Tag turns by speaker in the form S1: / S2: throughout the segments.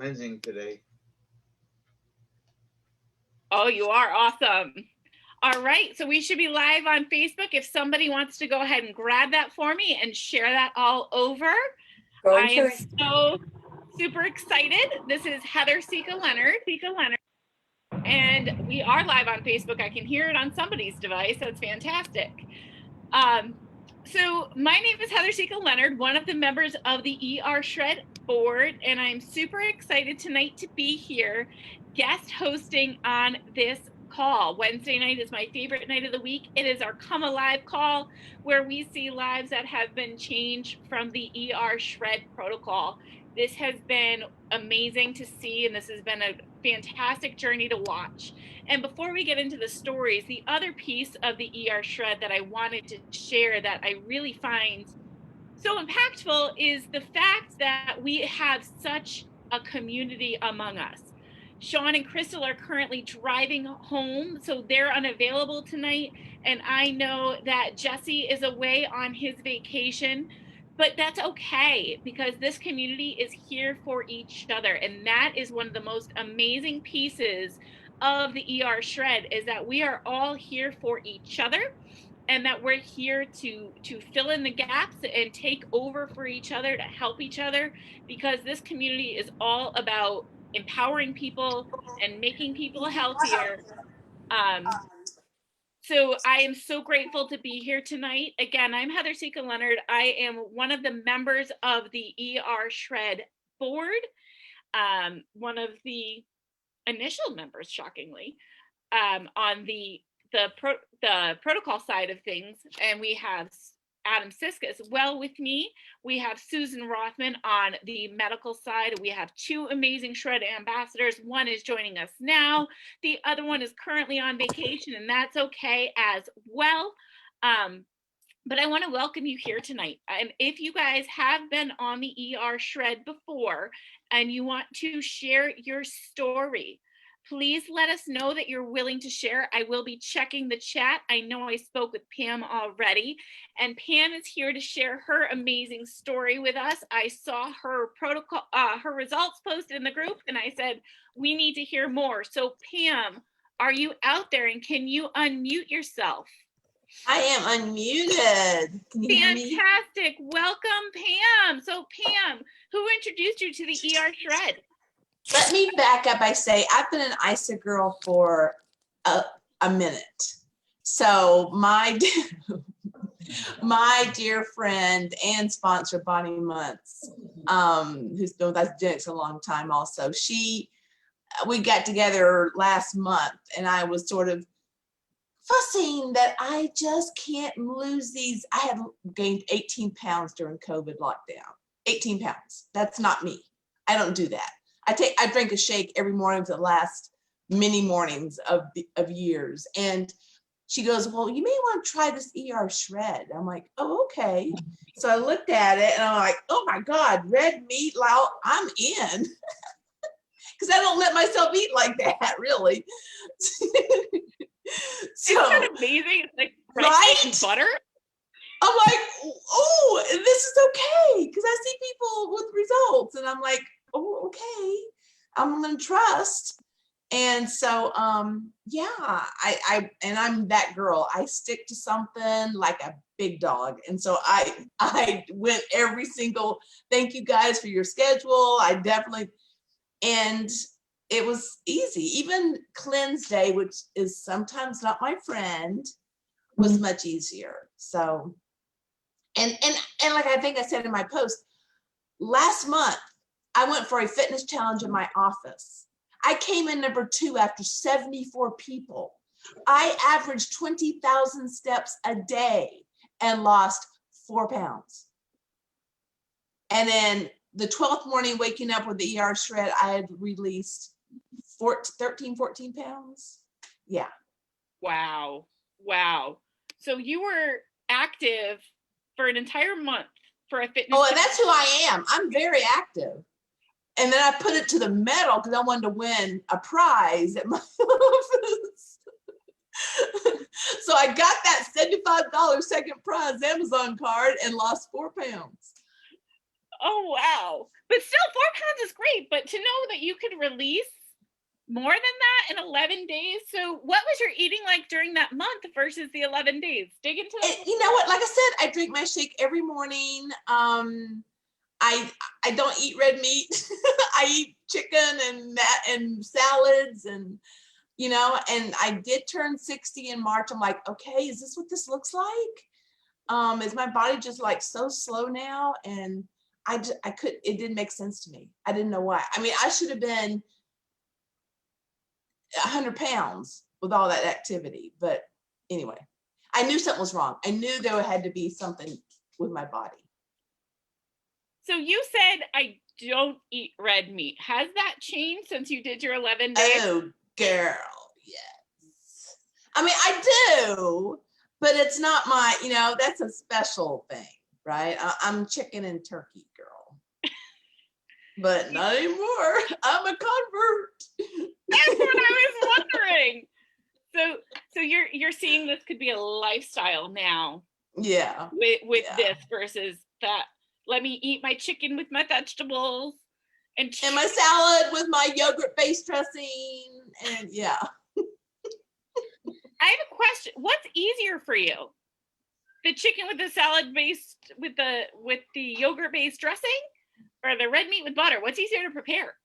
S1: cleansing today.
S2: Oh, you are awesome. All right, so we should be live on Facebook. If somebody wants to go ahead and grab that for me and share that all over. I am so super excited. This is Heather Sika Leonard. And we are live on Facebook. I can hear it on somebody's device. That's fantastic. So my name is Heather Sika Leonard, one of the members of the ER Shred board, and I'm super excited tonight to be here guest hosting on this call. Wednesday night is my favorite night of the week. It is our Come Alive call where we see lives that have been changed from the ER Shred protocol. This has been amazing to see, and this has been a fantastic journey to watch. And before we get into the stories, the other piece of the ER Shred that I wanted to share that I really find so impactful is the fact that we have such a community among us. Sean and Crystal are currently driving home, so they're unavailable tonight. And I know that Jesse is away on his vacation, but that's okay because this community is here for each other. And that is one of the most amazing pieces of the ER Shred is that we are all here for each other and that we're here to fill in the gaps and take over for each other, to help each other, because this community is all about empowering people and making people healthier. So I am so grateful to be here tonight. Again, I'm Heather Sika Leonard. I am one of the members of the ER Shred board, one of the initial members, shockingly, on the protocol side of things. And we have Adam Siska as well with me. We have Susan Rothman on the medical side. We have two amazing Shred ambassadors. One is joining us now. The other one is currently on vacation, and that's okay as well. But I want to welcome you here tonight. And if you guys have been on the ER Shred before and you want to share your story, please let us know that you're willing to share. I will be checking the chat. I know I spoke with Pam already, and Pam is here to share her amazing story with us. I saw her protocol, her results posted in the group, and I said, we need to hear more. So Pam, are you out there, and can you unmute yourself?
S3: I am unmuted. Can you hear me?
S2: Fantastic. Welcome, Pam. So Pam, who introduced you to the ER Shred?
S3: Let me back up. I say I've been an ISA girl for a minute. So my dear friend and sponsor, Bonnie Muntz, who's been with Isagenix a long time also, we got together last month and I was sort of fussing that I just can't lose these. I had gained 18 pounds during COVID lockdown. 18 pounds. That's not me. I don't do that. I drink a shake every morning for the last many mornings of years. And she goes, well, you may want to try this ER Shred. I'm like, oh, okay. So I looked at it and I'm like, oh my God, red meat, I'm in. Because I don't let myself eat like that, really.
S2: So, isn't that amazing? It's like
S3: right?
S2: Butter.
S3: I'm like, oh, this is okay. Because I see people with results and I'm like, oh, okay, I'm gonna trust. And so yeah, I'm that girl. I stick to something like a big dog. And so I went every single, thank you guys for your schedule. I definitely, and it was easy. Even cleanse day, which is sometimes not my friend, was much easier. So and like I think I said in my post, last month I went for a fitness challenge in my office. I came in number 2 after 74 people. I averaged 20,000 steps a day and lost 4 pounds. And then the 12th morning, waking up with the ER Shred, I had released 14 pounds. Yeah.
S2: Wow. Wow. So you were active for an entire month for a fitness.
S3: Oh, and that's who I am. I'm very active. And then I put it to the medal because I wanted to win a prize at my office. So I got that $75 second prize Amazon card and lost 4 pounds.
S2: Oh, wow. But still 4 pounds is great. but to know that you could release more than that in 11 days. So what was your eating like during that month versus the 11 days? Dig into that.
S3: You know what? Like I said, I drink my shake every morning. I don't eat red meat. I eat chicken and salads and and I did turn 60 in March. I'm like, okay, is this what this looks like? Is my body just like so slow now? And it didn't make sense to me. I didn't know why. I mean, I should have been 100 pounds with all that activity. But anyway, I knew something was wrong. I knew there had to be something with my body.
S2: So you said I don't eat red meat. Has that changed since you did your 11 days?
S3: Oh, girl, yes. I mean, I do, but it's not my, that's a special thing, right? I'm chicken and turkey, girl. But not anymore. I'm a convert.
S2: That's what I was wondering. So you're seeing this could be a lifestyle now.
S3: Yeah.
S2: With this versus that. Let me eat my chicken with my vegetables and
S3: my salad with my yogurt-based dressing, and yeah.
S2: I have a question. What's easier for you? The chicken with the salad based with the yogurt-based dressing, or the red meat with butter? What's easier to prepare?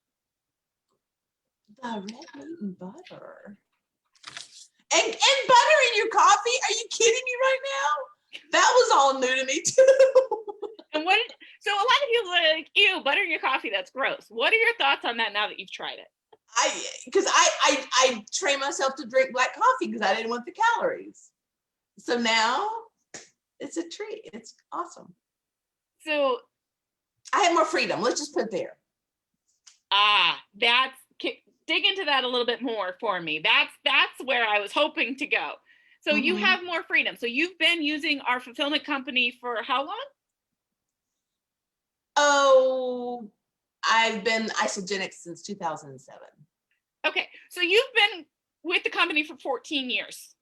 S3: The red meat and butter. And butter in your coffee? Are you kidding me right now? That was all new to me too.
S2: And so a lot of people are like, ew, butter in your coffee, that's gross. What are your thoughts on that now that you've tried it?
S3: I trained myself to drink black coffee because I didn't want the calories. So now it's a treat. It's awesome.
S2: So
S3: I have more freedom. Let's just put it there.
S2: Dig into that a little bit more for me. That's where I was hoping to go. So you have more freedom. So you've been using our fulfillment company for how long?
S3: Oh, I've been Isagenix since 2007.
S2: Okay, so you've been with the company for 14 years.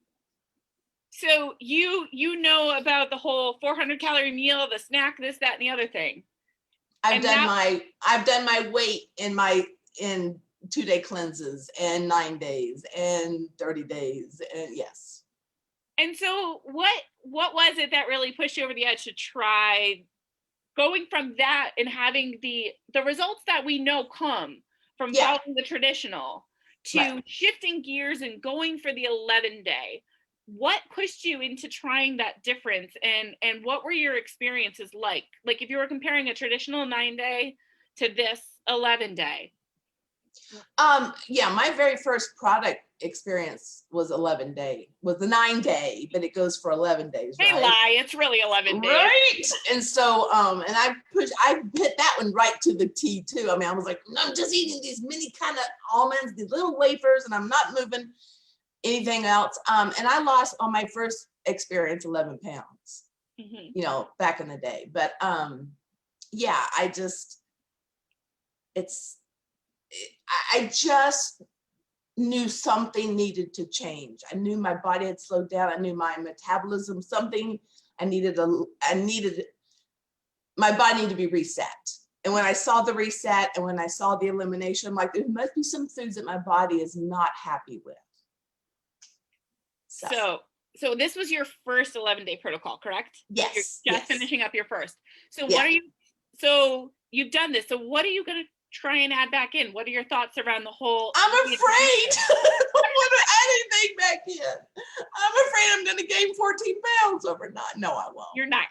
S2: So you know about the whole 400 calorie meal, the snack, this, that, and the other thing.
S3: I've done my weight in 2-day cleanses and 9 days and 30 days, and yes.
S2: And so what was it that really pushed you over the edge to try going from that and having the results that we know come from following the traditional to shifting gears and going for the 11-day? What pushed you into trying that difference, and what were your experiences like? Like if you were comparing a traditional 9-day to this 11-day.
S3: My very first product experience was the 9-day, but it goes for 11 days.
S2: They lie, it's really 11 days.
S3: Right. And so, and I hit that one right to the T too. I mean, I was like, I'm just eating these mini kind of almonds, these little wafers, and I'm not moving anything else. And I lost on my first experience 11 pounds, back in the day. But I just knew something needed to change. I knew my body had slowed down. I knew my metabolism, my body needed to be reset. And when I saw the reset and when I saw the elimination, I'm like, there must be some foods that my body is not happy with.
S2: So this was your first 11-day protocol, correct?
S3: Yes.
S2: You're just finishing up your first. So so you've done this. So what are you going to try and add back in? What are your thoughts around the whole?
S3: I'm afraid. I don't want to add anything back in. I'm afraid I'm going to gain 14 pounds overnight. No, I won't.
S2: You're not.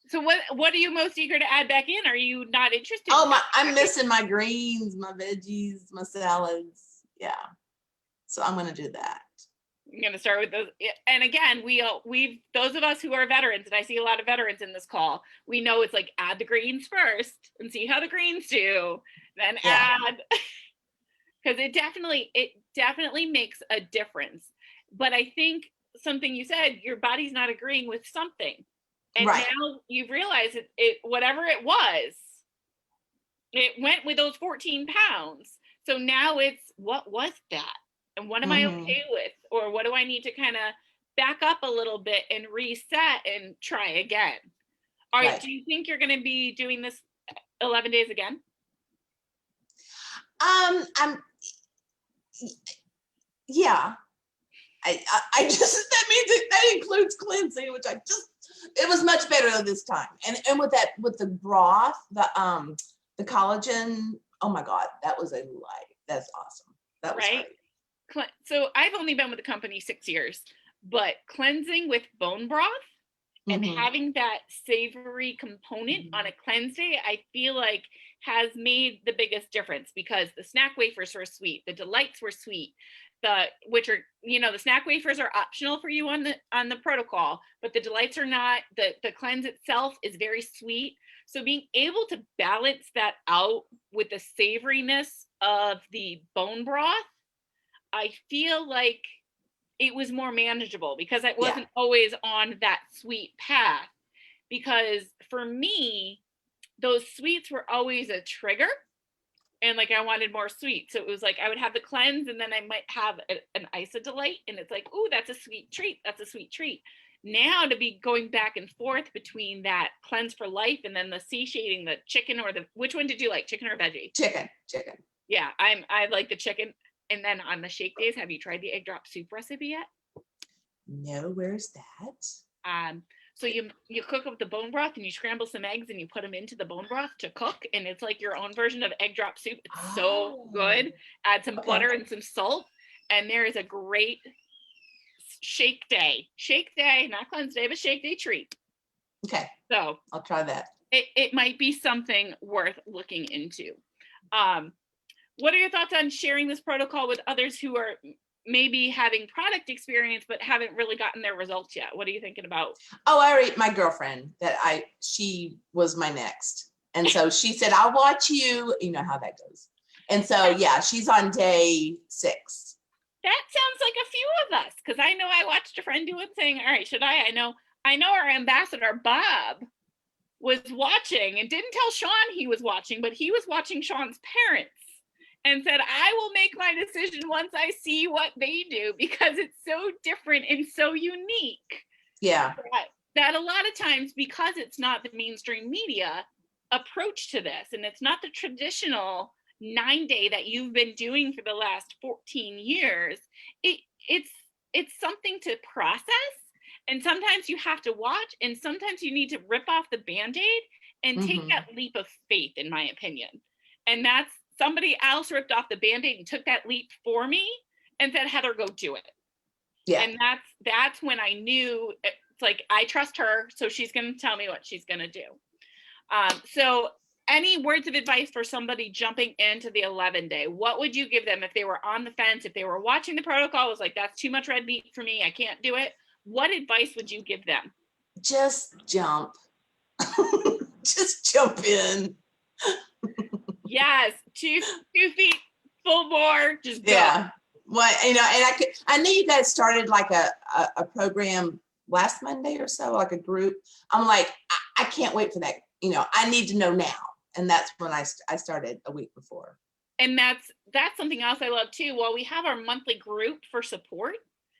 S2: So what are you most eager to add back in? Are you not interested?
S3: I'm missing my greens, my veggies, my salads. Yeah. So I'm going to do that.
S2: I'm going to start with those. And again, we've those of us who are veterans, and I see a lot of veterans in this call, we know it's like add the greens first and see how the greens do, then add, because it definitely makes a difference. But I think something you said, your body's not agreeing with something. And now you've realized it whatever it was, it went with those 14 pounds. So now it's, what was that? And what am I okay with? Or what do I need to kind of back up a little bit and reset and try again? Do you think you're going to be doing this 11 days again?
S3: I'm, yeah. I just, that means that includes cleansing, which it was much better this time. And with the broth, the collagen, oh my God, that was a light. That's awesome. That was
S2: right?
S3: great.
S2: So I've only been with the company 6 years, but cleansing with bone broth and having that savory component on a cleanse day, I feel like has made the biggest difference, because the snack wafers were sweet, the delights were sweet, which are, the snack wafers are optional for you on the protocol, but the delights are not. The cleanse itself is very sweet. So being able to balance that out with the savoriness of the bone broth, I feel like it was more manageable, because I wasn't always on that sweet path. Because for me, those sweets were always a trigger, and like I wanted more sweet. So it was like I would have the cleanse, and then I might have an Isagenix, and it's like, oh, that's a sweet treat. That's a sweet treat. Now to be going back and forth between that cleanse for life and then the satiating, the chicken, or which one did you like, chicken or veggie?
S3: Chicken.
S2: Yeah, I like the chicken. And then on the shake days, have you tried the egg drop soup recipe yet?
S3: No, where's that?
S2: So you cook up the bone broth, and you scramble some eggs, and you put them into the bone broth to cook, and it's like your own version of egg drop soup. It's so good. Add some butter and some salt, and there is a great shake day, not cleanse day, but shake day treat.
S3: Okay.
S2: So
S3: I'll try that.
S2: It might be something worth looking into. What are your thoughts on sharing this protocol with others who are maybe having product experience but haven't really gotten their results yet? What are you thinking about?
S3: Oh, my girlfriend she was my next. And so she said, I'll watch you. You know how that goes. And so, yeah, she's on day 6.
S2: That sounds like a few of us, because I know I watched a friend do it saying, all right, should I know our ambassador, Bob, was watching and didn't tell Sean he was watching, but he was watching Sean's parents and said, I will make my decision once I see what they do, because it's so different and so unique.
S3: Yeah.
S2: That a lot of times, because it's not the mainstream media approach to this, and it's not the traditional 9-day that you've been doing for the last 14 years, it's something to process. And sometimes you have to watch, and sometimes you need to rip off the Band-Aid and take that leap of faith, in my opinion. And that's somebody else ripped off the Band-Aid and took that leap for me and said, Heather, go do it. Yeah. And that's when I knew, it's like, I trust her, so she's going to tell me what she's going to do. So any words of advice for somebody jumping into the 11-day? What would you give them if they were on the fence, if they were watching the protocol, was like, that's too much red meat for me, I can't do it? What advice would you give them?
S3: Just jump. Just jump in.
S2: Yes, 2 feet, full bore, just go.
S3: Yeah. Well, and I knew you guys started like a program last Monday or so, like a group. I'm like, I can't wait for that. I need to know now. And that's when I started a week before.
S2: And that's something else I love too. While we have our monthly group for support,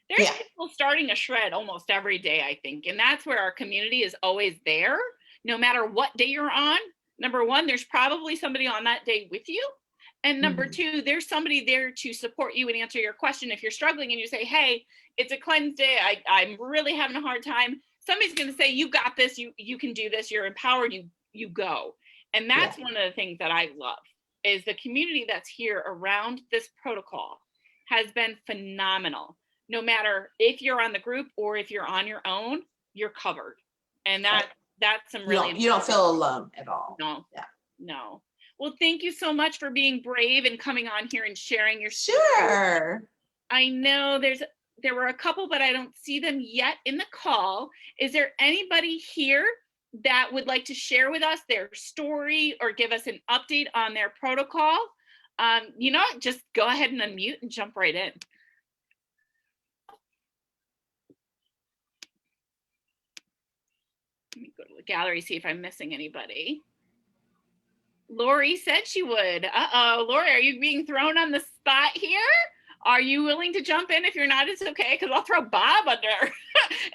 S2: there's people starting a shred almost every day, I think. And that's where our community is always there, no matter what day you're on. Number one, there's probably somebody on that day with you. And number two, there's somebody there to support you and answer your question. If you're struggling and you say, hey, it's a cleanse day, I'm really having a hard time, somebody's going to say, you got this, you can do this, you're empowered, you go. And that's one of the things that I love, is the community that's here around this protocol has been phenomenal. No matter if you're on the group or if you're on your own, you're covered. And that's some really,
S3: you don't feel alone at all.
S2: No. Yeah. No. Well, thank you so much for being brave and coming on here and sharing your
S3: story. Sure.
S2: I know there were a couple, but I don't see them yet in the call. Is there anybody here that would like to share with us their story or give us an update on their protocol? Just go ahead and unmute and jump right in. Let me go to the gallery, see if I'm missing anybody. Lori said she would. Uh-oh, Lori, are you being thrown on the spot here? Are you willing to jump in? If you're not, it's okay, because I'll throw Bob under.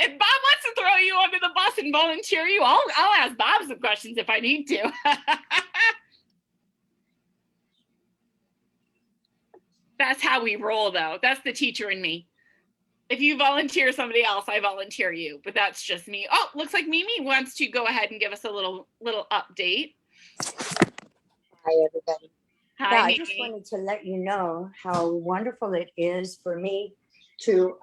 S2: If Bob wants to throw you under the bus and volunteer you, I'll ask Bob some questions if I need to. That's how we roll, though. That's the teacher in me. If you volunteer somebody else, I volunteer you, but that's just me. Oh, looks like Mimi wants to go ahead and give us a little update.
S1: Hi, everybody.
S2: Hi,
S1: Yeah, I
S2: Mimi.
S1: just wanted to let you know how wonderful it is for me to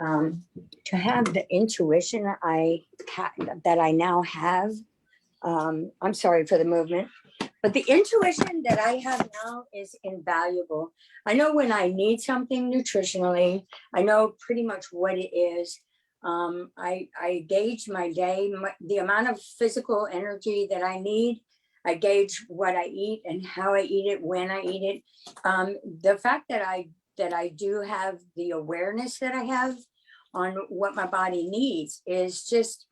S1: have the intuition that I now have. I'm sorry for the movement, but the intuition that I have now is invaluable. I know when I need something nutritionally. I know pretty much what it is. I gauge my day, the amount of physical energy that I need. I gauge what I eat and how I eat it, when I eat it. The fact that I do have the awareness that I have on what my body needs is just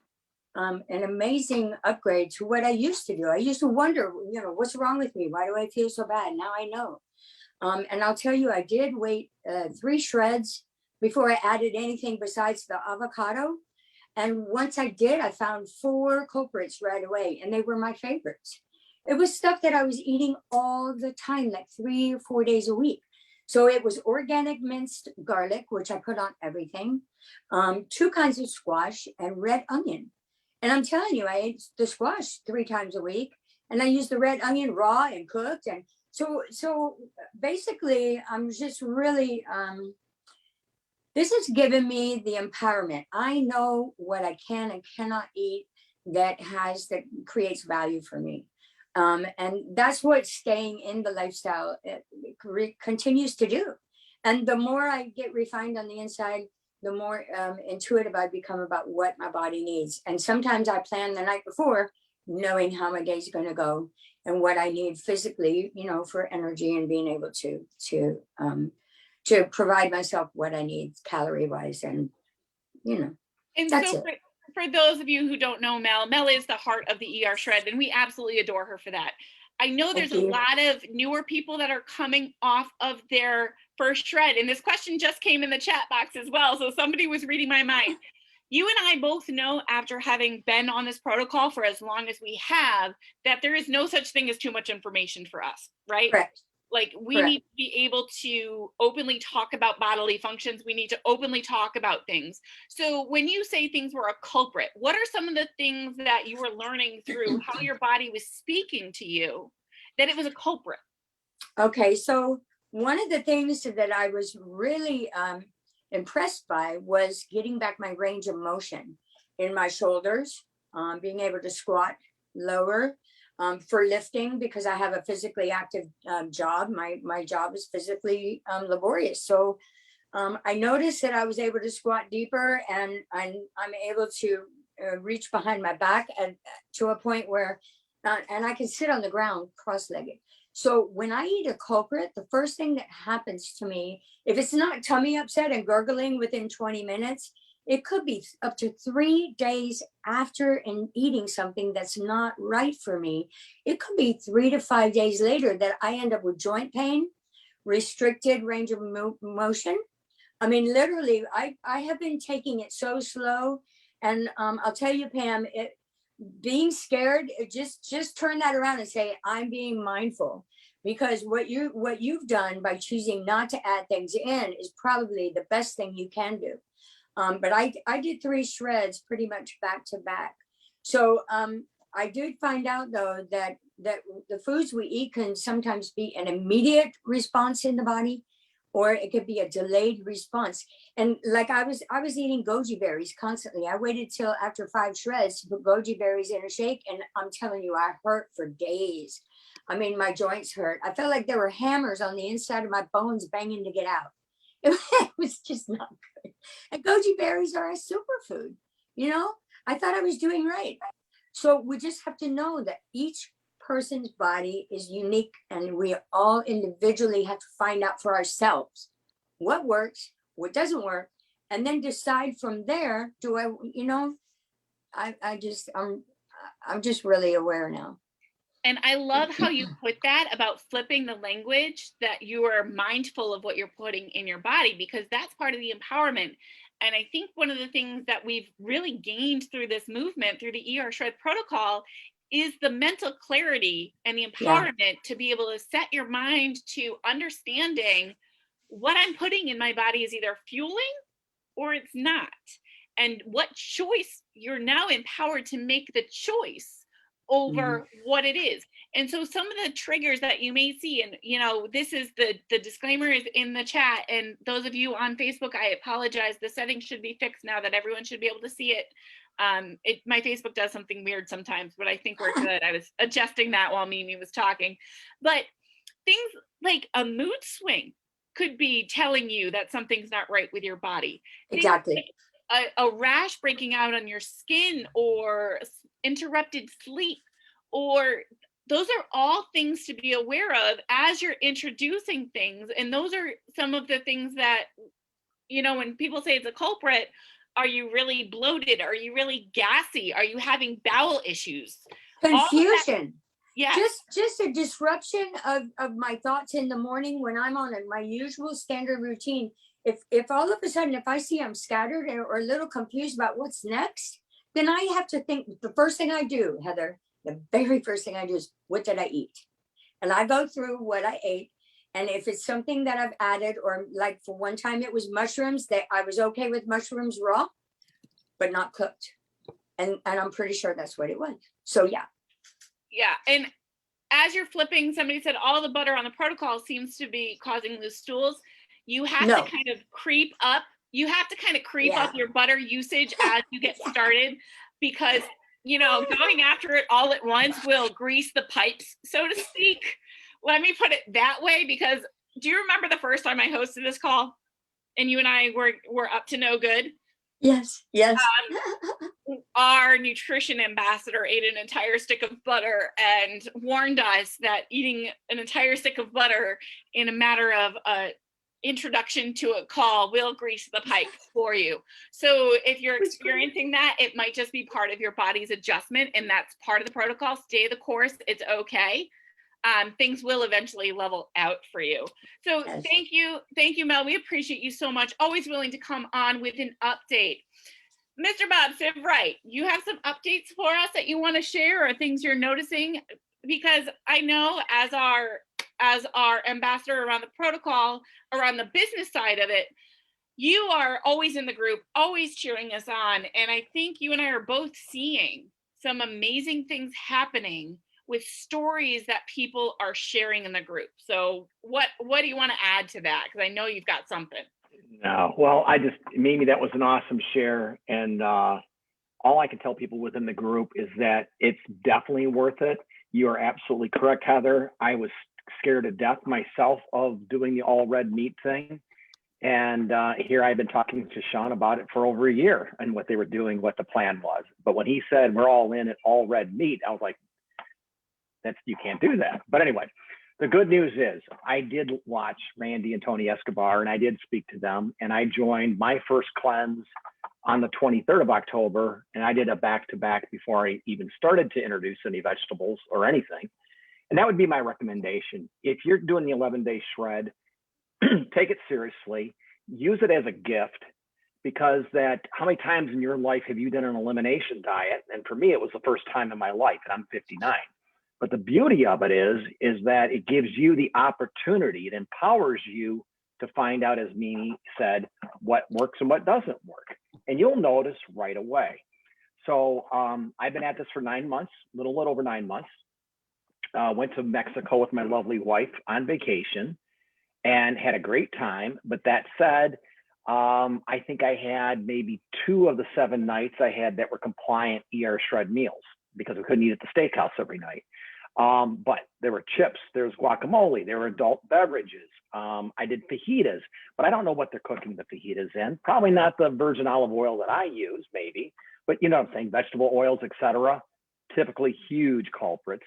S1: an amazing upgrade to what I used to do. I used to wonder, what's wrong with me? Why do I feel so bad? Now I know. And I'll tell you, I did wait 3 shreds before I added anything besides the avocado. And once I did, I found 4 culprits right away, and they were my favorites. It was stuff that I was eating all the time, like 3 or 4 days a week. So it was organic minced garlic, which I put on everything, 2 kinds of squash, and red onion. And I'm telling you, I ate the squash 3 times a week, and I used the red onion raw and cooked. And so basically, I'm just really, this has given me the empowerment. I know what I can and cannot eat that creates value for me. And that's what staying in the lifestyle continues to do. And the more I get refined on the inside, the more intuitive I become about what my body needs. And sometimes I plan the night before, knowing how my day's going to go and what I need physically, for energy and being able to provide myself what I need calorie wise. And,
S2: And
S1: that's
S2: so
S1: it.
S2: For those of you who don't know Mel is the heart of the ER Shred, and we absolutely adore her for that. I know there's a lot of newer people that are coming off of their first shred, and this question just came in the chat box as well, so somebody was reading my mind. You and I both know, after having been on this protocol for as long as we have, that there is no such thing as too much information for us, right?
S1: Correct.
S2: Like, we
S1: Correct.
S2: need to be able to openly talk about bodily functions. We need to openly talk about things. So when you say things were a culprit, what are some of the things that you were learning through how your body was speaking to you that it was a culprit?
S1: Okay, so one of the things that I was really impressed by was getting back my range of motion in my shoulders, being able to squat lower. For lifting, because I have a physically active job. My job is physically laborious. So I noticed that I was able to squat deeper, and I'm able to reach behind my back to a point where, and I can sit on the ground cross-legged. So when I eat a culprit, the first thing that happens to me, if it's not tummy upset and gurgling within 20 minutes, it could be up to 3 days after eating something that's not right for me. It could be 3 to 5 days later that I end up with joint pain, restricted range of motion. I mean, literally, I have been taking it so slow. And I'll tell you, Pam, being scared, just turn that around and say, I'm being mindful. Because what you've done by choosing not to add things in is probably the best thing you can do. But I did 3 shreds pretty much back to back. So I did find out, though, that the foods we eat can sometimes be an immediate response in the body, or it could be a delayed response. And like I was eating goji berries constantly. I waited till after 5 shreds to put goji berries in a shake, and I'm telling you, I hurt for days. I mean, my joints hurt. I felt like there were hammers on the inside of my bones banging to get out. It was just not good. And goji berries are a superfood. I thought I was doing right. So we just have to know that each person's body is unique, and we all individually have to find out for ourselves what works, what doesn't work, and then decide from there. I'm just really aware now.
S2: And I love how you put that about flipping the language, that you are mindful of what you're putting in your body, because that's part of the empowerment. And I think one of the things that we've really gained through this movement, through the ER Shred protocol, is the mental clarity and the empowerment to be able to set your mind to understanding what I'm putting in my body is either fueling or it's not. And what choice, you're now empowered to make the choice over what it is. And so some of the triggers that you may see, and this is the disclaimer is in the chat, and those of you on Facebook, I apologize, the settings should be fixed now that everyone should be able to see it. My Facebook does something weird sometimes, but I think we're good. I was adjusting that while Mimi was talking. But things like a mood swing could be telling you that something's not right with your body.
S1: Exactly.
S2: A rash breaking out on your skin, or interrupted sleep, or those are all things to be aware of as you're introducing things. And those are some of the things that, when people say it's a culprit, are you really bloated? Are you really gassy? Are you having bowel issues?
S1: Confusion.
S2: Yeah.
S1: Just a disruption of my thoughts in the morning when I'm on my usual standard routine. If all of a sudden, if I see I'm scattered or a little confused about what's next, then I have to think. The first thing I do, Heather, the very first thing I do is, what did I eat? And I go through what I ate. And if it's something that I've added, or like for one time it was mushrooms, that I was okay with mushrooms raw, but not cooked. And I'm pretty sure that's what it was. So yeah.
S2: Yeah. And as you're flipping, somebody said all the butter on the protocol seems to be causing loose stools. You have to kind of creep up. You have to kind of creep up your butter usage as you get started, because, going after it all at once will grease the pipes, so to speak. Let me put it that way, because do you remember the first time I hosted this call and you and I were up to no good?
S1: Yes.
S2: Our nutrition ambassador ate an entire stick of butter and warned us that eating an entire stick of butter in a matter of introduction to a call will grease the pipe for you. So if you're experiencing that, it might just be part of your body's adjustment, and that's part of the protocol. Stay the course. It's okay. Things will eventually level out for you. So thank you, Mel. We appreciate you so much. Always willing to come on with an update. Mr. Bob Siv-Wright, you have some updates for us that you want to share, or things you're noticing? Because I know as our ambassador around the protocol, around the business side of it, you are always in the group, always cheering us on. And I think you and I are both seeing some amazing things happening with stories that people are sharing in the group. So what do you want to add to that? Because I know you've got something.
S4: No, well, Mimi, that was an awesome share. And all I can tell people within the group is that it's definitely worth it. You are absolutely correct, Heather. I was scared to death myself of doing the all red meat thing. And here I've been talking to Sean about it for over a year and what they were doing, what the plan was. But when he said we're all in at all red meat, I was like, you can't do that. But anyway, the good news is I did watch Randy and Tony Escobar, and I did speak to them, and I joined my first cleanse on the 23rd of October, and I did a back-to-back before I even started to introduce any vegetables or anything. And that would be my recommendation. If you're doing the 11-day shred, take it seriously, use it as a gift, because how many times in your life have you done an elimination diet? And for me, it was the first time in my life, and I'm 59. But the beauty of it is that it gives you the opportunity, it empowers you to find out, as Mimi said, what works and what doesn't work. And you'll notice right away. So I've been at this for 9 months, a little over 9 months. Went to Mexico with my lovely wife on vacation and had a great time. But that said, I think I had maybe 2 of the 7 nights I had that were compliant ER shred meals, because we couldn't eat at the steakhouse every night. But there were chips, there was guacamole, there were adult beverages. I did fajitas, but I don't know what they're cooking the fajitas in. Probably not the virgin olive oil that I use, maybe, but you know what I'm saying, vegetable oils, etc. Typically huge culprits.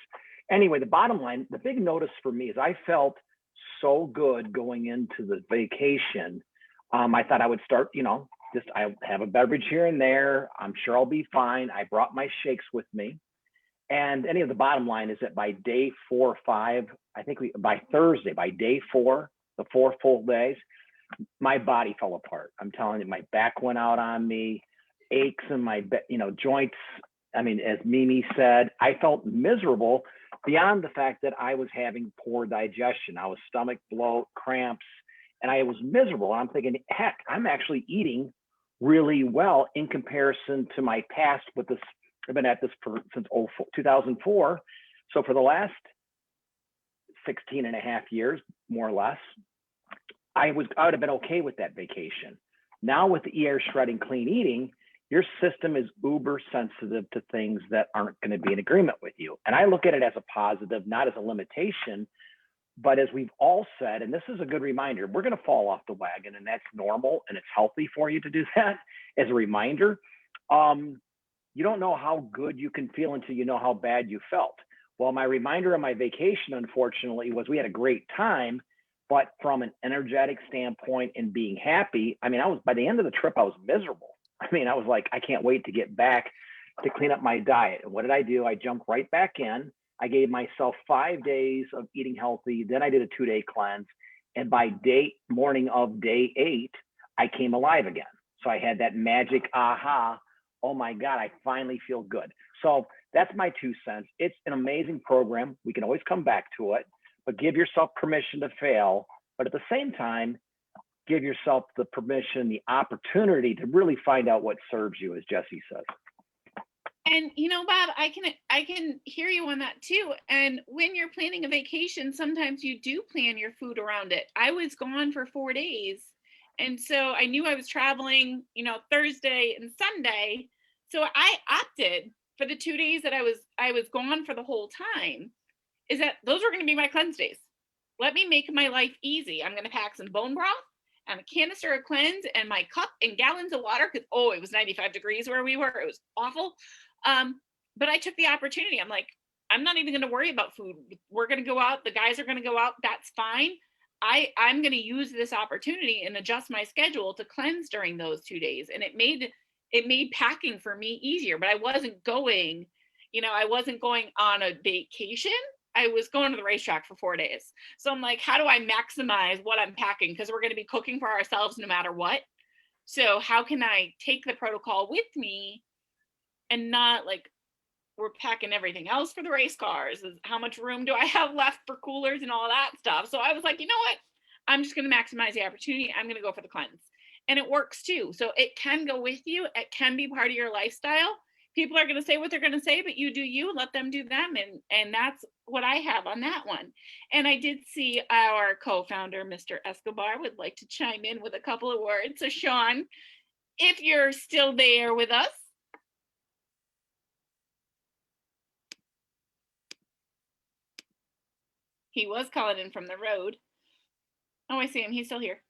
S4: Anyway, the bottom line, the big notice for me is I felt so good going into the vacation. I thought I would start, I have a beverage here and there. I'm sure I'll be fine. I brought my shakes with me. And the bottom line is that by day 4 or 5, I think by Thursday, by day 4, the 4 full days, my body fell apart. I'm telling you, my back went out on me, aches in my, joints. I mean, as Mimi said, I felt miserable beyond the fact that I was having poor digestion. I was stomach bloat, cramps, and I was miserable. And I'm thinking, heck, I'm actually eating really well in comparison to my past with this. I've been at this since 2004. So for the last 16 and a half years, more or less, I would have been okay with that vacation. Now with the ER shredding clean eating, your system is uber sensitive to things that aren't going to be in agreement with you. And I look at it as a positive, not as a limitation. But as we've all said, and this is a good reminder, we're going to fall off the wagon, and that's normal, and it's healthy for you to do that. As a reminder, you don't know how good you can feel until you know how bad you felt. Well, my reminder of my vacation, unfortunately, was we had a great time, but from an energetic standpoint and being happy, I mean, by the end of the trip, I was miserable. I mean, I was like, I can't wait to get back to clean up my diet. And what did I do? I jumped right back in. I gave myself 5 days of eating healthy. Then I did a 2-day cleanse. And by morning of day 8, I came alive again. So I had that magic aha. Oh my God, I finally feel good. So that's my 2 cents. It's an amazing program. We can always come back to it, but give yourself permission to fail. But at the same time, give yourself the permission, the opportunity to really find out what serves you, as Jesse says.
S2: And Bob, I can hear you on that too. And when you're planning a vacation, sometimes you do plan your food around it. I was gone for 4 days, and so I knew I was traveling, Thursday and Sunday. So I opted for the 2 days that I was gone for the whole time, is that those were going to be my cleanse days. Let me make my life easy. I'm going to pack some bone broth and a canister of cleanse and my cup and gallons of water, because it was 95 degrees where we were. It was awful. But I took the opportunity. I'm like, I'm not even going to worry about food. We're going to go out. The guys are going to go out. That's fine. I'm going to use this opportunity and adjust my schedule to cleanse during those 2 days. And it made packing for me easier, but I wasn't going on a vacation. I was going to the racetrack for 4 days. So I'm like, how do I maximize what I'm packing? Because we're going to be cooking for ourselves no matter what. So how can I take the protocol with me and not like we're packing everything else for the race cars? How much room do I have left for coolers and all that stuff? So I was like, you know what? I'm just going to maximize the opportunity. I'm going to go for the cleanse. And it works too. So it can go with you. It can be part of your lifestyle. People are going to say what they're going to say, but you do you, let them do them. And that's what I have on that one. And I did see our co-founder, Mr. Escobar, would like to chime in with a couple of words. So Sean, if you're still there with us. He was calling in from the road. Oh, I see him. He's still here.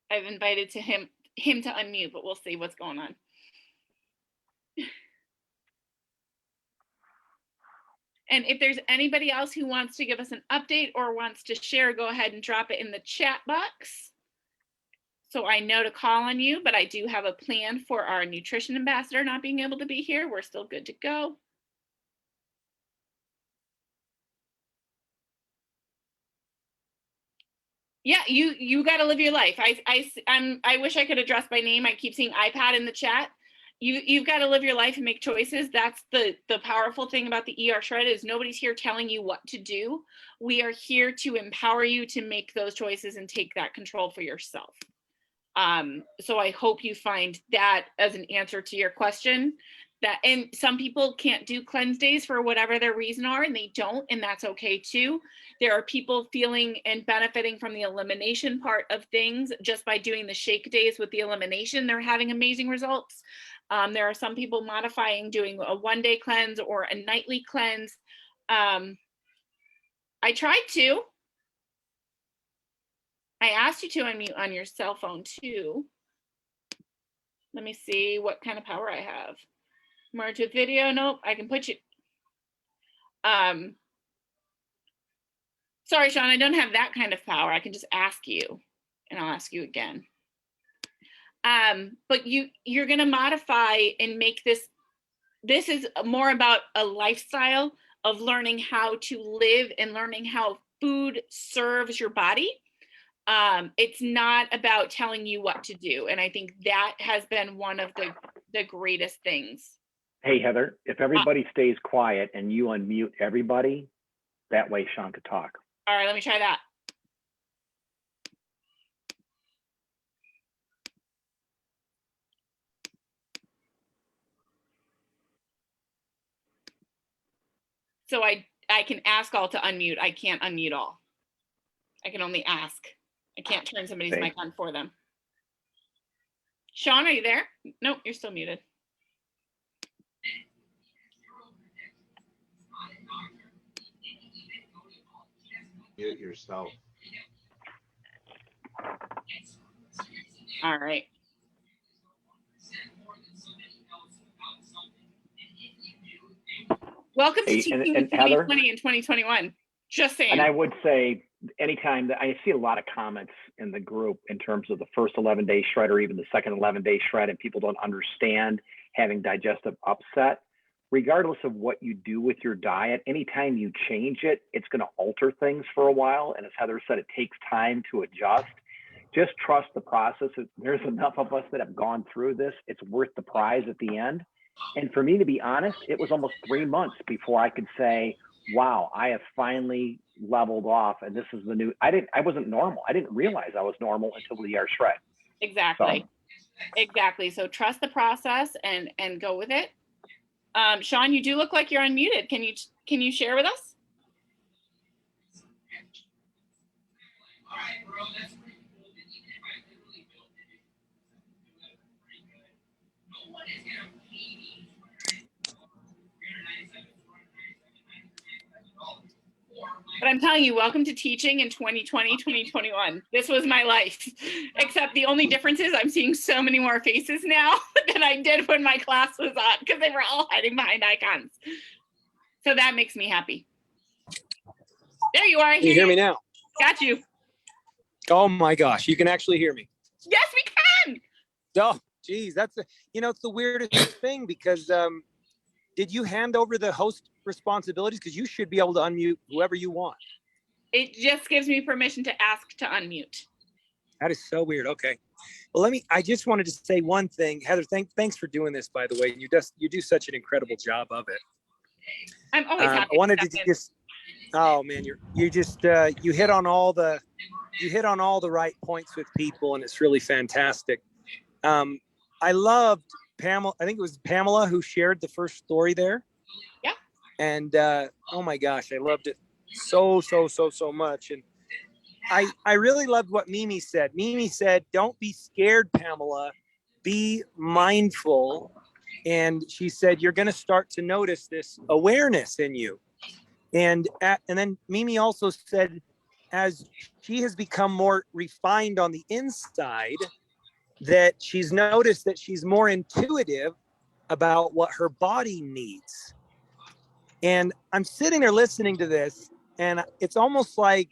S2: I've invited him to unmute, but we'll see what's going on. And if there's anybody else who wants to give us an update or wants to share, go ahead and drop it in the chat box. So I know to call on you, but I do have a plan for our nutrition ambassador not being able to be here. We're still good to go. Yeah, you got to live your life. I wish I could address by name. I keep seeing iPad in the chat. You've got to live your life and make choices. That's the powerful thing about the ER Shred is nobody's here telling you what to do. We are here to empower you to make those choices and take that control for yourself. So I hope you find that as an answer to your question. And some people can't do cleanse days for whatever their reason are, and they don't, and that's okay too. There are people feeling and benefiting from the elimination part of things just by doing the shake days with the elimination. They're having amazing results. There are some people modifying, doing a 1-day cleanse or a nightly cleanse. I tried to. I asked you to unmute on your cell phone too. Let me see what kind of power I have. Merge with video. Nope, I can put you. Sorry, Sean, I don't have that kind of power. I can just ask you, and I'll ask you again. But you're going to modify and make this. This is more about a lifestyle of learning how to live and learning how food serves your body. It's not about telling you what to do. And I think that has been one of the greatest things
S4: Hey, Heather, if everybody stays quiet and you unmute everybody, that way Sean could talk.
S2: All right, let me try that. So I can ask all to unmute. I can't unmute all. I can only ask. I can't turn somebody's
S4: Okay.
S2: mic on for them. Sean, are you there? Nope, you're still muted.
S5: Mute yourself.
S2: All right. Welcome to
S4: Hey,
S2: Teaching
S4: and
S2: in
S4: Heather?
S2: 2020 and 2021. Just saying.
S4: And I would say anytime that I see a lot of comments in the group in terms of the first 11-day shred or even the second 11-day shred, and people don't understand having digestive upset, regardless of what you do with your diet, anytime you change it, it's going to alter things for a while. And as Heather said, it takes time to adjust. Just trust the process. There's enough of us that have gone through this. It's worth the prize at the end. And for me, to be honest, it was almost 3 months before I could say, wow, I have finally leveled off. And this is the new, I wasn't normal. I didn't realize I was normal until the ER shred.
S2: Exactly. Exactly. So trust the process and go with it. Sean, you do look like you're unmuted. Can you share with us? But I'm telling you, welcome to teaching in 2020, 2021. This was my life. Except the only difference is I'm seeing so many more faces now than I did when my class was on, because they were all hiding behind icons. So that makes me happy. There you are.
S6: Can you hear me now?
S2: Got you.
S6: Oh my gosh, you can actually hear me.
S2: Yes, we can.
S6: Oh, geez, it's the weirdest thing because did you hand over the host responsibilities? Because you should be able to unmute whoever you want.
S2: It just gives me permission to ask to unmute.
S6: That is so weird. Okay. Well, I just wanted to say one thing. Heather, thanks for doing this, by the way. You do such an incredible job of it.
S2: I'm always happy.
S6: I wanted to just, oh man, you hit on all the right points with people, and it's really fantastic. I loved Pamela. I think it was Pamela who shared the first story there.
S2: Yeah.
S6: And oh my gosh, I loved it so much. And I really loved what Mimi said. Mimi said, "Don't be scared, Pamela. Be mindful." And she said, "You're going to start to notice this awareness in you." And then Mimi also said, as she has become more refined on the inside, that she's noticed that she's more intuitive about what her body needs. And I'm sitting there listening to this, and it's almost like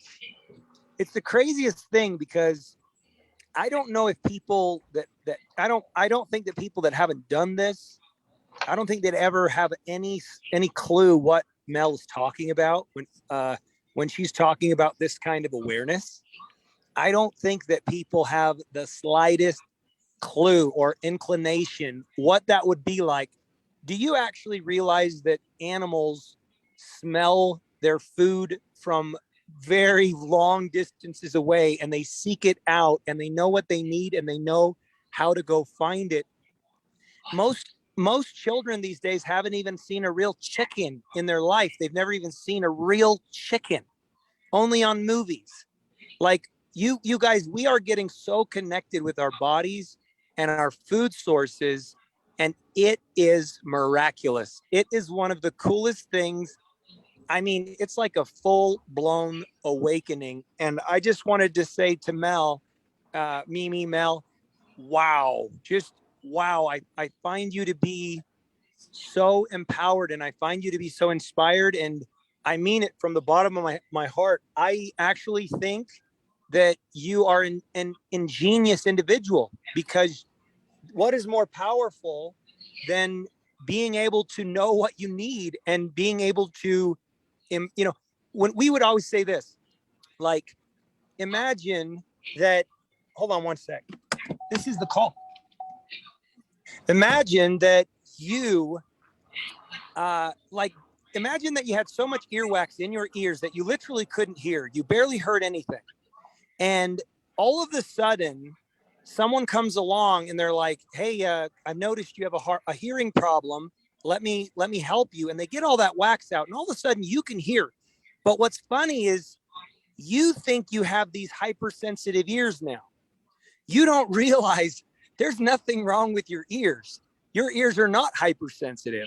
S6: it's the craziest thing, because I don't know if people that I don't think that people that haven't done this, I don't think they'd ever have any clue what Mel's talking about when she's talking about this kind of awareness. I don't think that people have the slightest clue or inclination what that would be like. Do you actually realize that animals smell their food from very long distances away, and they seek it out, and they know what they need, and they know how to go find it? Most children these days haven't even seen a real chicken in their life. They've never even seen a real chicken, only on movies. Like you guys, we are getting so connected with our bodies and our food sources, and it is miraculous. It is one of the coolest things. I mean, it's like a full-blown awakening. And I just wanted to say to Mel, Mel, wow, just wow. I find you to be so empowered, and I find you to be so inspired, and I mean it from the bottom of my heart. I actually think that you are an ingenious individual, because what is more powerful than being able to know what you need and being able to, when we would always say this, like, imagine that, hold on one sec. This is the call. Imagine that you like, imagine that you had so much earwax in your ears that you literally couldn't hear. You barely heard anything. And all of a sudden, someone comes along and they're like, hey, I've noticed you have a hearing problem. Let me help you. And they get all that wax out, and all of a sudden you can hear. But what's funny is you think you have these hypersensitive ears now. You don't realize there's nothing wrong with your ears. Your ears are not hypersensitive.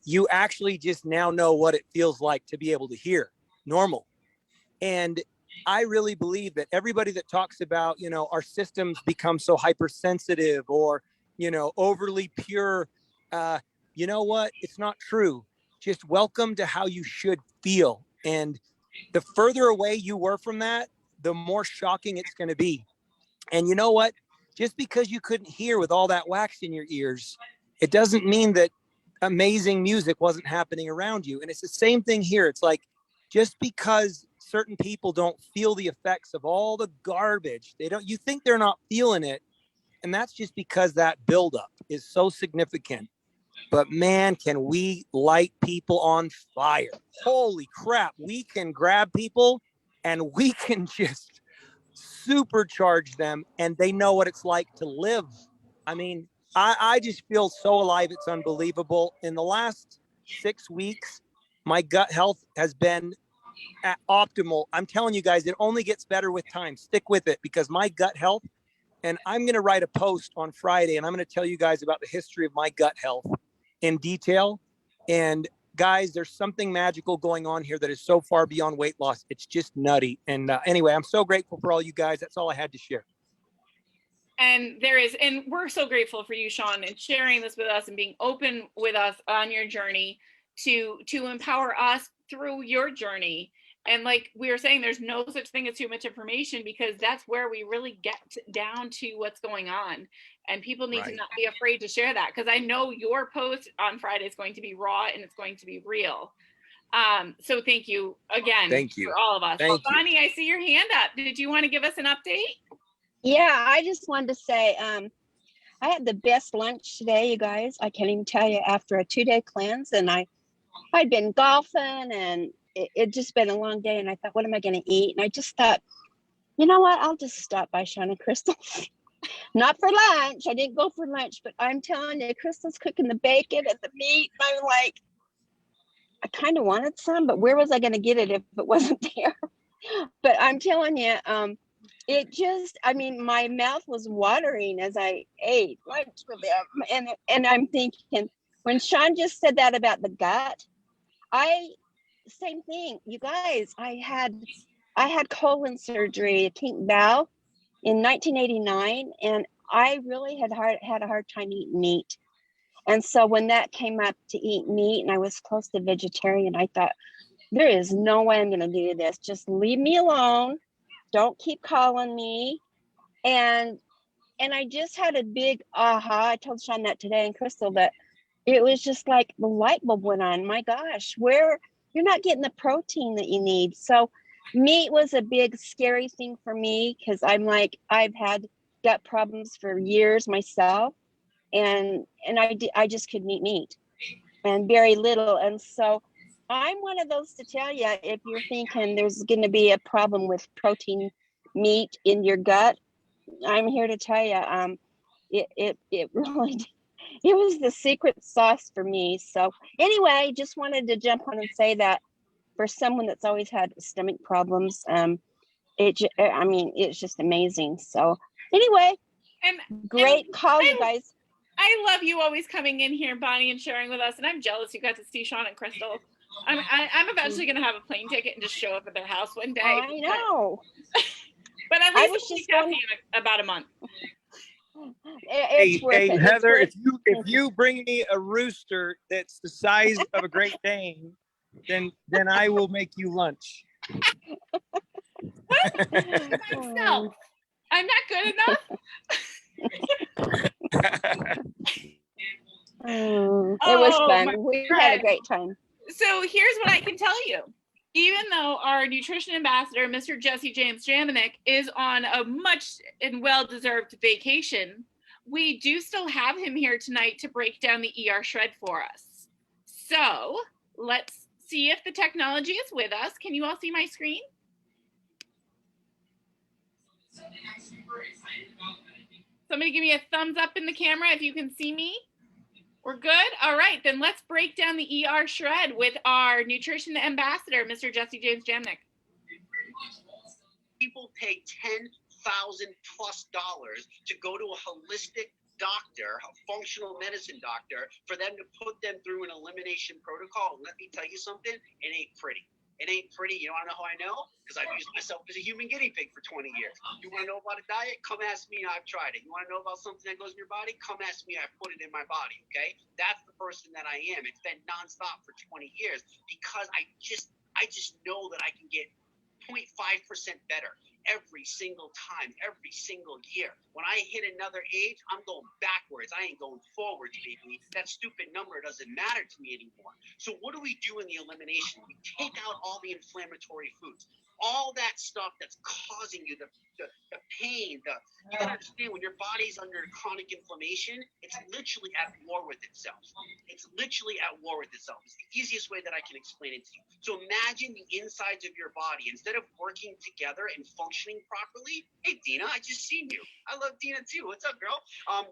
S6: You actually just now know what it feels like to be able to hear normal. And I really believe that everybody that talks about, our systems become so hypersensitive or, overly pure, you know what? It's not true. Just welcome to how you should feel. And the further away you were from that, the more shocking it's going to be. And you know what? Just because you couldn't hear with all that wax in your ears, it doesn't mean that amazing music wasn't happening around you. And it's the same thing here. It's like, just because certain people don't feel the effects of all the garbage, you think they're not feeling it. And that's just because that buildup is so significant. But man, can we light people on fire. Holy crap. We can grab people and we can just supercharge them, and they know what it's like to live. I mean, I just feel so alive. It's unbelievable. In the last 6 weeks, my gut health has been at optimal. I'm telling you guys, it only gets better with time. Stick with it, because my gut health, and I'm going to write a post on Friday, and I'm going to tell you guys about the history of my gut health in detail. And guys, there's something magical going on here that is so far beyond weight loss. It's just nutty. And anyway, I'm so grateful for all you guys. That's all I had to share.
S2: And we're so grateful for you, Sean, and sharing this with us and being open with us on your journey to empower us through your journey. And like we were saying, there's no such thing as too much information, because that's where we really get down to what's going on. And people need to not be afraid to share that, because I know your post on Friday is going to be raw and it's going to be real. So thank you again.
S6: Thank you.
S2: For all of us.
S6: Thank you.
S2: Bonnie, I see your hand up. Did you want to give us an update?
S7: Yeah, I just wanted to say, I had the best lunch today, you guys. I can't even tell you, after a 2-day cleanse, and I'd been golfing, and it just been a long day, and I thought, what am I going to eat? And I just thought, you know what? I'll just stop by Sean and Crystal. Not for lunch. I didn't go for lunch, but I'm telling you, Crystal's cooking the bacon and the meat. And I'm like, I kind of wanted some, but where was I going to get it if it wasn't there? But I'm telling you, my mouth was watering as I ate lunch with them. And I'm thinking, when Sean just said that about the gut, same thing, you guys. I had colon surgery, a kink bowel, in 1989, and I really had a hard time eating meat. And so when that came up to eat meat, and I was close to vegetarian, I thought, there is no way I'm going to do this. Just leave me alone. Don't keep calling me. And I just had a big aha. I told Sean that today, and Crystal, that it was just like the light bulb went on. My gosh, where you're not getting the protein that you need. So meat was a big scary thing for me, because I'm like, I've had gut problems for years myself, and I just couldn't eat meat, and very little. And so I'm one of those to tell you, if you're thinking there's going to be a problem with protein meat in your gut, I'm here to tell you, it really, it was the secret sauce for me. So anyway, just wanted to jump on and say that for someone that's always had stomach problems, it's just amazing. So anyway, great call, you guys.
S2: I love you always coming in here, Bonnie, and sharing with us. And I'm jealous you got to see Sean and Crystal. I'm eventually going to have a plane ticket and just show up at their house one day.
S7: I know.
S2: But at least it's just in about a month.
S7: It's worth it.
S6: Heather, if you bring me a rooster that's the size of a Great Dane, then I will make you lunch.
S2: What? Myself. I'm not good enough.
S7: It was fun. We had a great time.
S2: So here's what I can tell you. Even though our nutrition ambassador, Mr. Jesse James Jaminek, is on a much and well-deserved vacation, we do still have him here tonight to break down the ER shred for us. So let's see if the technology is with us. Can you all see my screen? Somebody give me a thumbs up in the camera if you can see me. We're good? All right, then let's break down the ER shred with our nutrition ambassador, Mr. Jesse James Jamnick.
S8: People pay $10,000+ to go to a holistic doctor, a functional medicine doctor, for them to put them through an elimination protocol. And let me tell you something, it ain't pretty. It ain't pretty. You want to know how I know? Because I've used myself as a human guinea pig for 20 years. You want to know about a diet? Come ask me. I've tried it. You want to know about something that goes in your body? Come ask me. I've put it in my body. Okay? That's the person that I am. It's been nonstop for 20 years because I just know that I can get 0.5% better every single time, every single year. When I hit another age, I'm going backwards. I ain't going forwards, baby. That stupid number doesn't matter to me anymore. So what do we do in the elimination? We take out all the inflammatory foods, all that stuff that's causing you the pain. You gotta understand, when your body's under chronic inflammation, it's literally at war with itself. It's literally at war with itself. It's the easiest way that I can explain it to you. So imagine the insides of your body, instead of working together and functioning properly. Hey, Dina, I just seen you. I love Dina too. What's up, girl?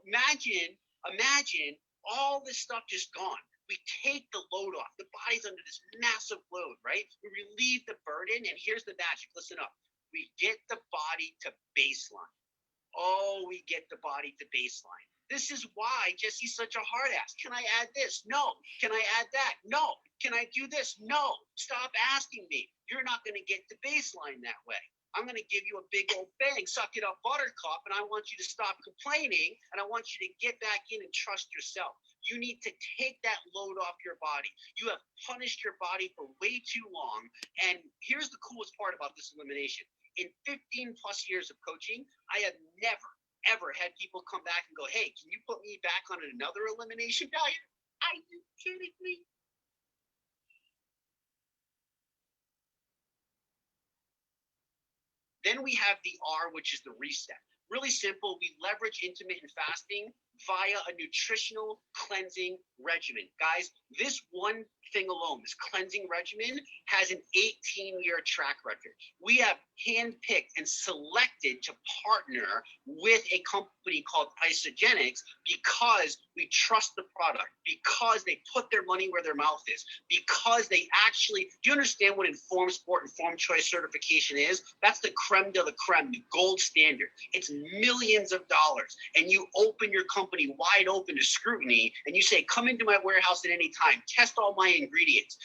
S8: Imagine all this stuff just gone. We take the load off. The body's under this massive load, right? We relieve the burden, and here's the magic. Listen up. We get the body to baseline. Oh, we get the body to baseline. This is why Jesse's such a hard ass. Can I add this? No. Can I add that? No. Can I do this? No. Stop asking me. You're not going to get to baseline that way. I'm going to give you a big old bang, suck it up, buttercup, and I want you to stop complaining, and I want you to get back in and trust yourself. You need to take that load off your body. You have punished your body for way too long, and here's the coolest part about this elimination. In 15+ years of coaching, I have never, ever had people come back and go, hey, can you put me back on another elimination diet? Are you kidding me? Then we have the R, which is the reset. Really simple. We leverage intermittent fasting via a nutritional cleansing regimen. Guys, this one thing alone, this cleansing regimen, has an 18-year track record. We have handpicked and selected to partner with a company called Isagenix because we trust the product, because they put their money where their mouth is, because they actually, do you understand what informed sport, informed choice certification is? That's the creme de la creme, the gold standard. It's millions of dollars, and you open your company wide open to scrutiny, and you say, come into my warehouse at any time, test all my ingredients,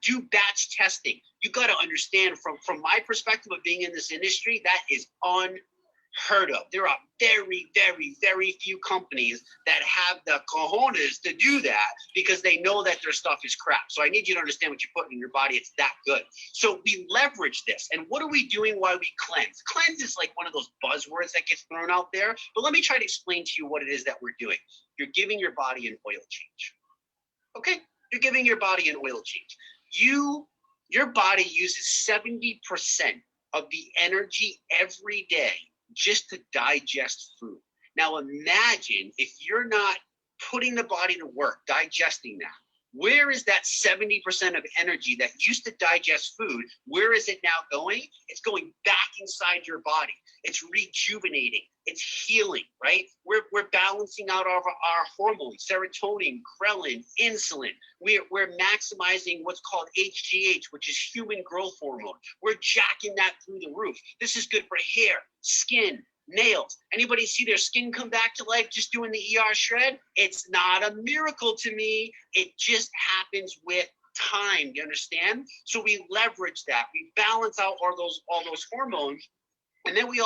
S8: do batch testing. You got to understand, from my perspective of being in this industry, that is unheard of. There are very, very, very few companies that have the cojones to do that because they know that their stuff is crap. So I need you to understand what you're putting in your body. It's that good. So we leverage this. And what are we doing while we cleanse? Cleanse is like one of those buzzwords that gets thrown out there. But let me try to explain to you what it is that we're doing. You're giving your body an oil change. Okay? You're giving your body an oil change. Your body uses 70% of the energy every day just to digest food. Now imagine if you're not putting the body to work, digesting that. Where is that 70% of energy that used to digest food? Where is it now going? It's going back inside your body. It's rejuvenating. It's healing, right? We're balancing out our hormones, serotonin, ghrelin, insulin. We're maximizing what's called HGH, which is human growth hormone. We're jacking that through the roof. This is good for hair, skin, nails. Anybody see their skin come back to life just doing the ER shred? It's not a miracle to me. It just happens with time. You understand? So we leverage that. We balance out all those hormones. And then we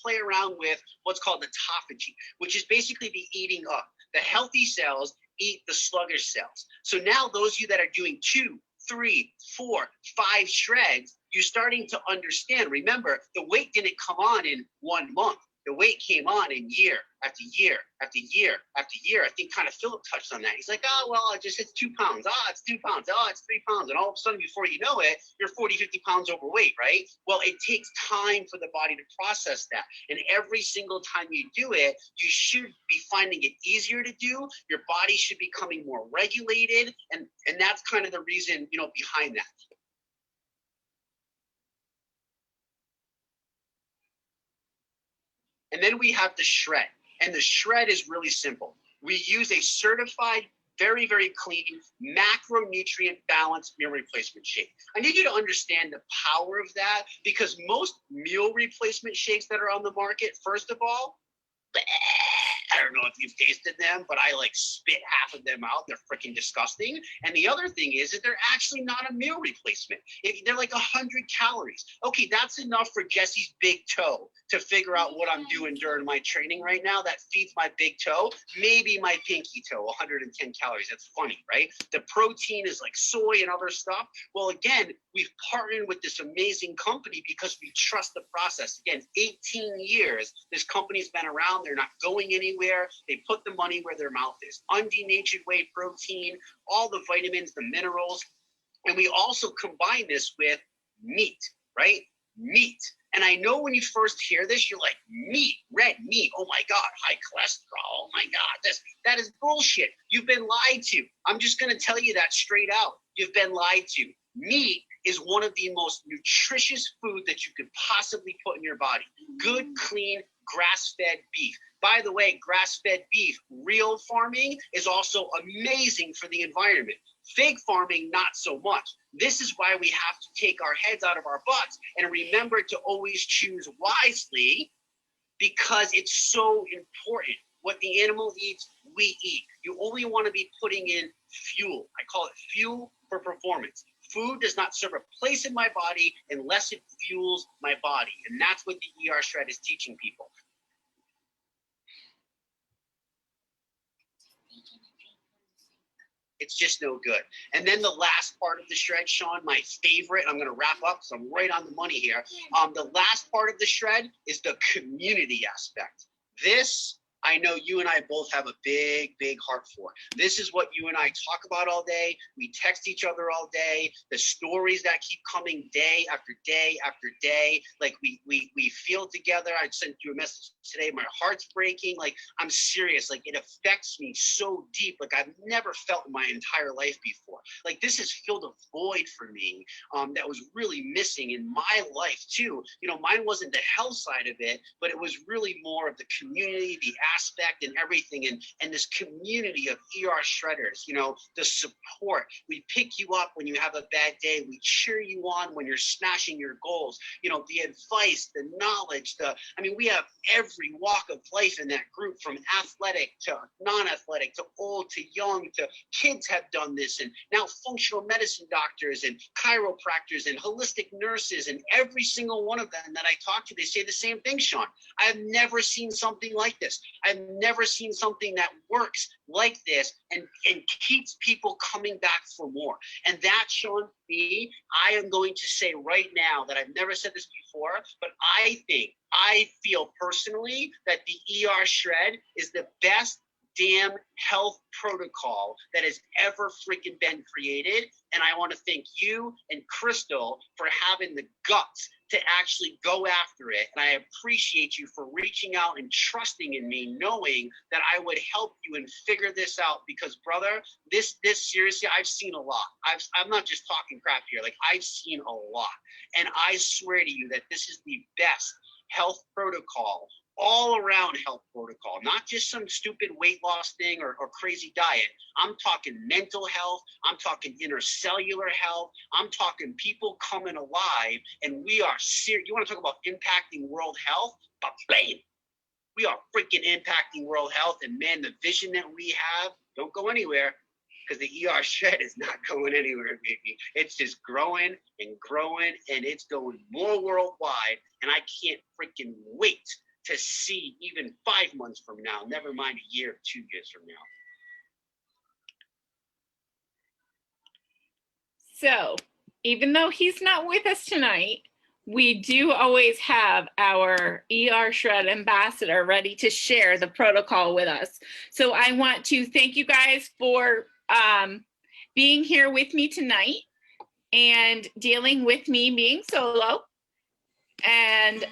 S8: play around with what's called autophagy, which is basically the eating up. The healthy cells eat the sluggish cells. So now those of you that are doing 2, 3, 4, 5 shreds, you're starting to understand. Remember, the weight didn't come on in 1 month. the weight came on in year after year after year after year. I think kind of Philip touched on that. He's like, oh, well, I just hit 2 pounds. Oh, it's 2 pounds. Oh, it's 3 pounds. And all of a sudden, before you know it, you're 40, 50 pounds overweight, right? Well, it takes time for the body to process that. And every single time you do it, you should be finding it easier to do. Your body should be becoming more regulated. And that's kind of the reason, you know, behind that. And then we have the shred. And the shred is really simple. We use a certified, very, very clean, macronutrient balanced meal replacement shake. I need you to understand the power of that, because most meal replacement shakes that are on the market, first of all, I don't know if you've tasted them, but I like spit half of them out. They're freaking disgusting. And the other thing is that they're actually not a meal replacement. They're like 100 calories. Okay, that's enough for Jesse's big toe to figure out what I'm doing during my training right now. That feeds my big toe, maybe my pinky toe, 110 calories. That's funny, right? The protein is like soy and other stuff. Well, again, we've partnered with this amazing company because we trust the process. Again, 18 years, this company's been around. They're not going anywhere. They put the money where their mouth is. Undenatured whey protein, all the vitamins, the minerals. And we also combine this with meat, right? Meat. And I know when you first hear this, you're like, meat, red meat. Oh my God, high cholesterol. Oh my God, that is bullshit. You've been lied to. I'm just going to tell you that straight out. You've been lied to. Meat is one of the most nutritious food that you could possibly put in your body. Good, clean, grass-fed beef. By the way, grass-fed beef, real farming is also amazing for the environment. Fake farming, not so much. This is why we have to take our heads out of our butts and remember to always choose wisely, because it's so important. What the animal eats, we eat. You only want to be putting in fuel. I call it fuel for performance. Food does not serve a place in my body unless it fuels my body. And that's what the ER Shred is teaching people. It's just no good. And then the last part of the shred, Sean, my favorite, I'm going to wrap up, so I'm right on the money here. The last part of the shred is the community aspect. This, I know you and I both have a big, big heart for. This is what you and I talk about all day. We text each other all day. The stories that keep coming day after day after day. Like we feel together. I sent you a message today. My heart's breaking. Like, I'm serious. Like, it affects me so deep. Like, I've never felt in my entire life before. Like, this has filled a void for me that was really missing in my life too. You know, mine wasn't the health side of it, but it was really more of the community, the aspect and everything, and this community of ER shredders, you know, the support. We pick you up when you have a bad day. We cheer you on when you're smashing your goals. You know, the advice, the knowledge, we have every walk of life in that group, from athletic to non-athletic to old to young to kids have done this, and now functional medicine doctors and chiropractors and holistic nurses, and every single one of them that I talk to, they say the same thing, Sean. I have never seen something like this. I've never seen something that works like this and keeps people coming back for more. And that, Sean, me, I am going to say right now that I've never said this before, but I feel personally that the ER Shred is the best damn health protocol that has ever freaking been created. And I want to thank you and Crystal for having the guts to actually go after it. And I appreciate you for reaching out and trusting in me, knowing that I would help you and figure this out, because brother, this seriously, I've seen a lot. I'm not just talking crap here. Like, I've seen a lot. And I swear to you that this is the best health protocol, all around health protocol, not just some stupid weight loss thing or crazy diet. I'm talking mental health. I'm talking intercellular health. I'm talking people coming alive, and we are serious. You want to talk about impacting world health? But bam, we are freaking impacting world health. And man, the vision that we have, don't go anywhere, because the ER Shred is not going anywhere, baby. It's just growing and growing, and it's going more worldwide. And I can't freaking wait to see even 5 months from now, never mind a year, 2 years from now.
S2: So, even though he's not with us tonight, we do always have our ER Shred ambassador ready to share the protocol with us. So I want to thank you guys for being here with me tonight and dealing with me being solo. And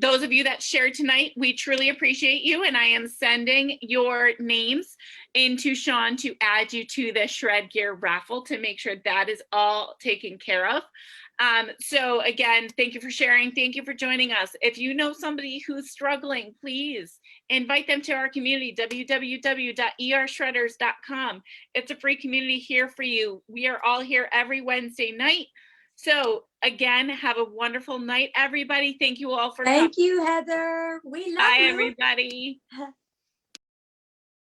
S2: those of you that shared tonight, we truly appreciate you. And I am sending your names into Sean to add you to the Shred Gear raffle to make sure that is all taken care of. So again, thank you for sharing. Thank you for joining us. If you know somebody who's struggling, please invite them to our community, www.ershredders.com. It's a free community here for you. We are all here every Wednesday night. So again, have a wonderful night, everybody. Thank you all for coming.
S1: Thank you, Heather. We love
S2: Bye,
S1: you.
S2: everybody.